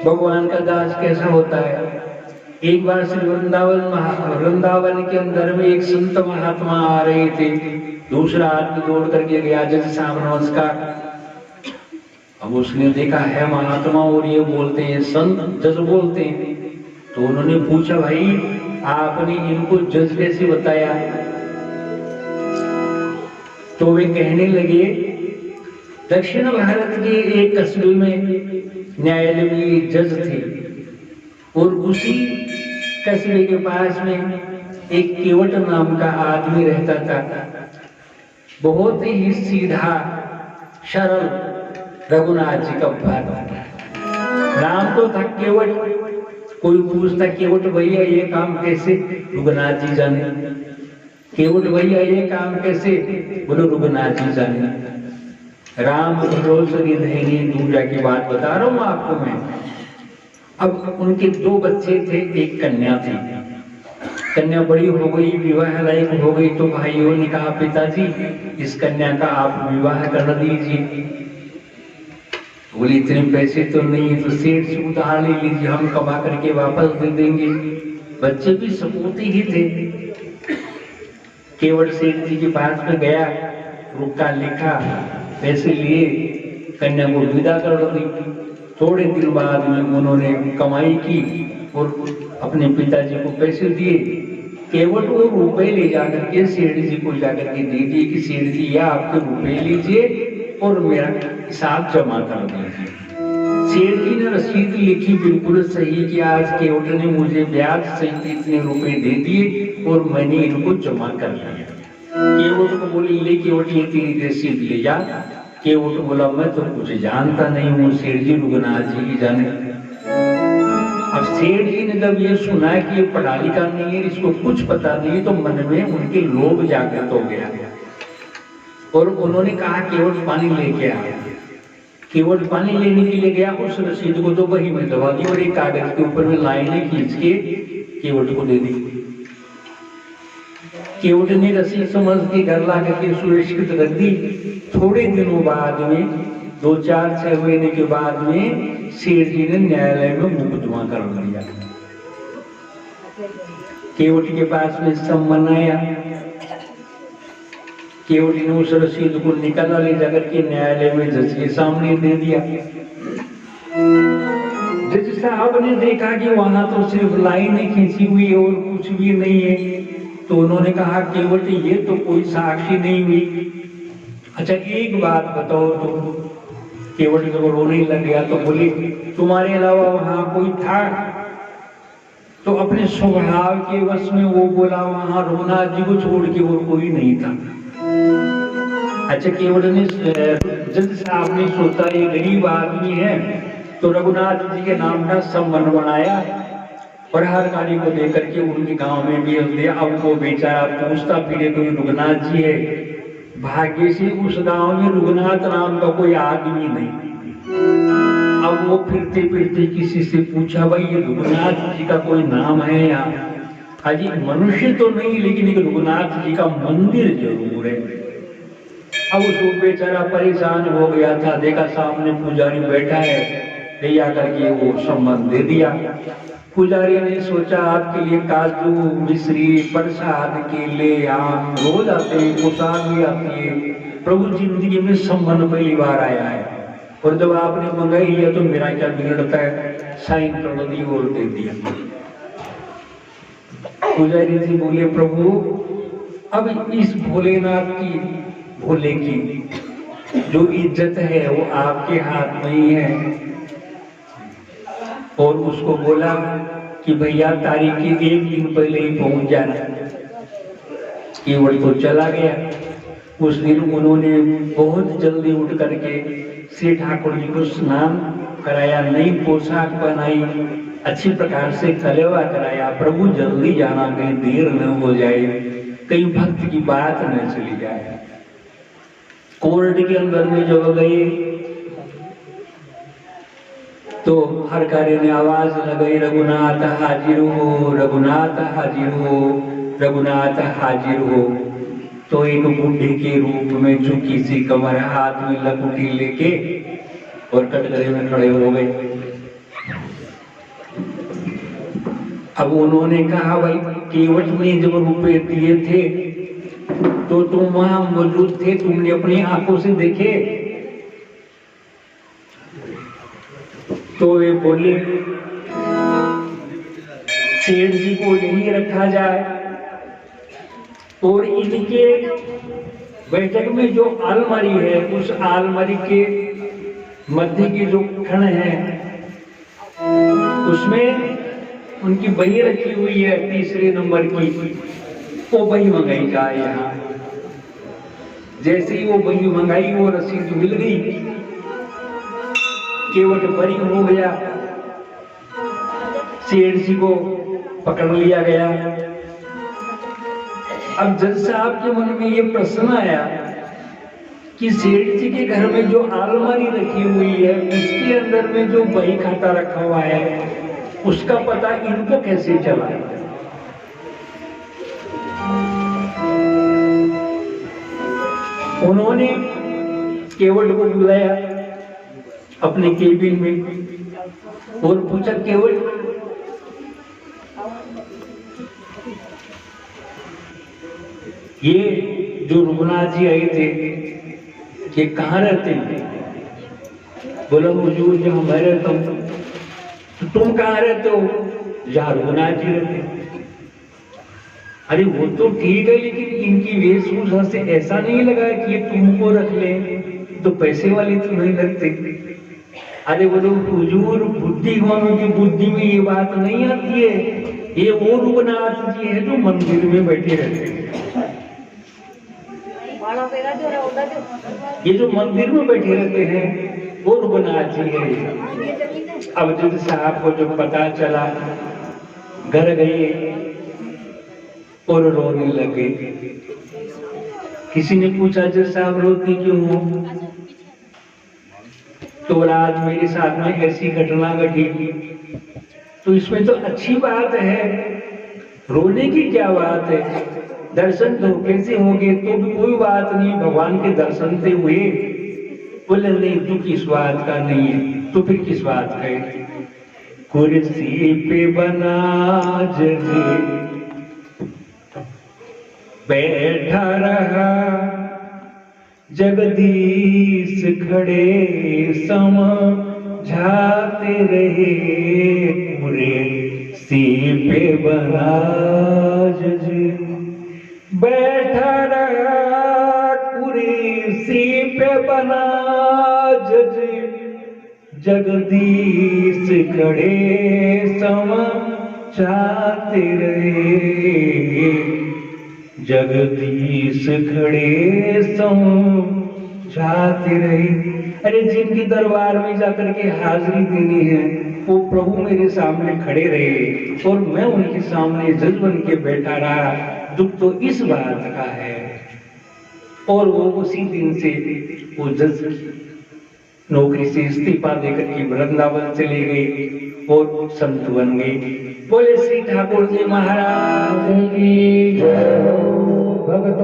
भगवान का दास कैसा होता है। एक बार श्री वृंदावन के अंदर में एक संत महात्मा आ रहे थे। दूसरा आदमी दौड़ करके गया, जज साहब नमस्कार। अब उसने देखा है महात्मा और ये बोलते हैं संत, जज बोलते हैं। तो उन्होंने पूछा, भाई आपने इनको जज कैसे बताया? तो वे कहने लगे, दक्षिण भारत के एक कस्बे में न्यायालय में जज थे और उसी कस्बे के पास में एक केवट नाम का आदमी रहता था। बहुत ही सीधा सरल रघुनाथ जी का भक्त। नाम तो था केवट। कोई पूछता केवट भैया ये काम कैसे? रघुनाथ जी जाने। केवट भैया ये काम कैसे? बोलो रघुनाथ जी जाने। राम भरोसे रहेंगे, दूजा की बात बता रहा हूं आपको मैं। अब उनके दो बच्चे थे, एक कन्या थी। कन्या बड़ी हो गई, विवाह लायक हो गई, तो भाइयों ने कहा पिताजी इस कन्या का आप विवाह कर दीजिए। बोले इतने पैसे तो नहीं है, तो सेठ से उधार ले लीजिए, हम कमा करके वापस दे देंगे। बच्चे भी सपूती ही थे। केवट सेठ जी के पास में गया, रुका लिखा, पैसे लिए, कन्या को विदा कर दी। थोड़े दिन बाद में उन्होंने कमाई की और अपने पिताजी को पैसे दिए। केवट वो रुपए ले जाकर के सेठ जी को जाकर के दे दिए कि सेठ जी या आपके रुपए लीजिए और मेरा हिसाब जमा कर दीजिए। सेठ जी ने रसीद लिखी बिल्कुल सही कि आज केवट ने मुझे ब्याज सहित इतने रुपए दे दिए और मैंने इनको जमा कर लिया। केवट को बोले ले केवट ये तेरी रसीद ले जा। केवट बोला मैं तो कुछ जानता नहीं हूँ, सेठ जी रघुनाथ जी ही जाने। अब सेठ जी ने जब ये सुना कि ये पढ़ा लिखा नहीं है, इसको कुछ पता नहीं, तो मन में उनके लोभ जागृत हो गया और उन्होंने कहा केवट पानी लेके आ। केवट पानी लेने के लिए गया, उस रसीद को तो वही में दबा दी और एक कागज के ऊपर में लाइनें खींच के केवट को दे दी। केवट ने रसीद समझ के घर ला करके सुरक्षित रख दी। थोड़े दिनों बाद में 2-4-6 महीने के बाद में सेठ जी ने न्यायालय में मुकदमा कर दिया। केवट के पास में सम्मन आया। केवट ने उस रसीद को निकाला, ले जाकर के न्यायालय में जज के सामने दे दिया। जज साहब ने देखा कि वहां तो सिर्फ लाइनें खींची हुई है और कुछ भी नहीं है। तो उन्होंने कहा केवट ये तो कोई साक्षी नहीं हुई। अच्छा एक बात बताओ तो। केवट जब रोने लग गया तो बोले तुम्हारे अलावा वहां कोई था? तो अपने स्वभाव के वश में वो बोला वहां रघुनाथ जी को छोड़ के और कोई नहीं था। अच्छा केवट ने जज साहब ने सोचा ये गरीब आदमी है, तो रघुनाथ जी के नाम का सम्मान बनाया और हर कार्य को देकर के उनके गांव में भेज दिया। अब वो बेचारा पूछता फिरे कोई रघुनाथ जी है। भाग्य से उस गांव में रघुनाथ नाम का कोई आदमी नहीं। अब वो फिरते फिरते किसी से पूछा भाई ये रघुनाथ जी का कोई नाम है यहाँ? हाजी मनुष्य तो नहीं लेकिन एक रघुनाथ जी का मंदिर जरूर है। अब उसको बेचारा परेशान हो गया था, देखा सामने पुजारी बैठा है, ले आकर के वो सम्मान दे दिया। पुजारी ने सोचा आपके लिए काजू मिश्री प्रसाद केले आम रोज आते हैं, पोशाक भी आती है, प्रभु जिंदगी में सम्मान पहली बार आया है और जब आपने मंगाई लिया तो मेरा क्या बिगड़ता है, साइन कर दी और दे दिया। पुजारी जी बोले प्रभु अब इस भोलेनाथ की भोले की जो इज्जत है वो आपके हाथ में ही है। और उसको बोला कि भैया तारीख के 1 दिन पहले ही पहुंच जाना। केवट तो चला गया। उस दिन उन्होंने बहुत जल्दी उठ करके श्री ठाकुर जी को स्नान कराया, नई पोशाक पहनाई, अच्छी प्रकार से कलेवा कराया। प्रभु जल्दी जाना, कहीं देर न हो जाए, कहीं भक्त की बात न चली जाए। कोर्ट के अंदर में जब गए तो हर कार्य ने आवाज लगाई रघुनाथ हाजिर हो, रघुनाथ हाजिर हो, रघुनाथ हाजिर हो। तो एक बूढ़े के रूप में झुकी सी कमर, हाथ में लकुटी लेके और कटघरे में खड़े हो गए। अब उन्होंने कहा, भाई केवट ने जब रुपए दिए थे तो तुम वहां मौजूद थे, तुमने अपनी आंखों से देखे? तो वे बोले, सेठ जी को यही रखा जाए और इनके बैठक में जो अलमारी है, उस अलमारी के मध्य की जो खण है उसमें उनकी बही रखी हुई है 3 नंबर की, वो बही मंगाई जाए यहाँ। जैसे ही वो बही मंगाई, वो रसीद मिल गई, केवट बरी हो गया, सेठ जी को पकड़ लिया गया। अब जज साहब के मन में ये प्रश्न आया कि सेठ जी के घर में जो अलमारी रखी हुई है, उसके अंदर में जो बही खाता रखा हुआ है, उसका पता इनको कैसे चला? उन्होंने केवट को बुलाया अपने केबिन में और पूछा, केवट ये जो रघुनाथ जी आए थे, ये कहाँ रहते हैं? बोला, हुजूर जहाँ मैं रहता हूँ। तो तुम कहाँ रहते हो? जहाँ रघुनाथ जी रहते हैं। अरे वो तो ठीक है, लेकिन इनकी वेशभूषा से ऐसा नहीं लगा कि ये तुमको रख ले, तो पैसे वाले तो नहीं लगते। अरे बोलो, हुजूर बुद्धिमानों की बुद्धि में ये बात नहीं आती है, ये वो रघुनाथ जी है जो मंदिर में बैठे रहते हैं। ये जो मंदिर में बैठे रहते हैं वो रघुनाथ जी है। अब जज साहब को जब पता चला, घर गए और रोने लगे। किसी ने पूछा, जज साहब रोते क्यों हो? तो आज मेरे साथ में ऐसी घटना घटी। तो इसमें तो अच्छी बात है, रोने की क्या बात है? दर्शन धोखे से हो गए तो भी कोई बात नहीं, भगवान के दर्शन से हुए। बोले नहीं, दुख इस बात का नहीं है। तो फिर किस बात का है? कुर्सी पे बना जजे बैठा रहा, जगदीश खड़े समझाते रहे। कुर्सी पे बना जजे बैठा रहा, कुर्सी पे बना जज, जगदीश खड़े समझाते रहे। जगदीश खड़े समझाते रहे। अरे जिनकी दरबार में जाकर के हाजिरी देनी है, वो प्रभु मेरे सामने खड़े रहे और मैं उनके सामने जज बन के बैठा रहा। दुख तो इस बात का है। और वो उसी दिन से वो जज की नौकरी से इस्तीफा देकर के वृंदावन चले गए और संत बन गए। बोले श्री ठाकुर जी महाराज की जय। भगत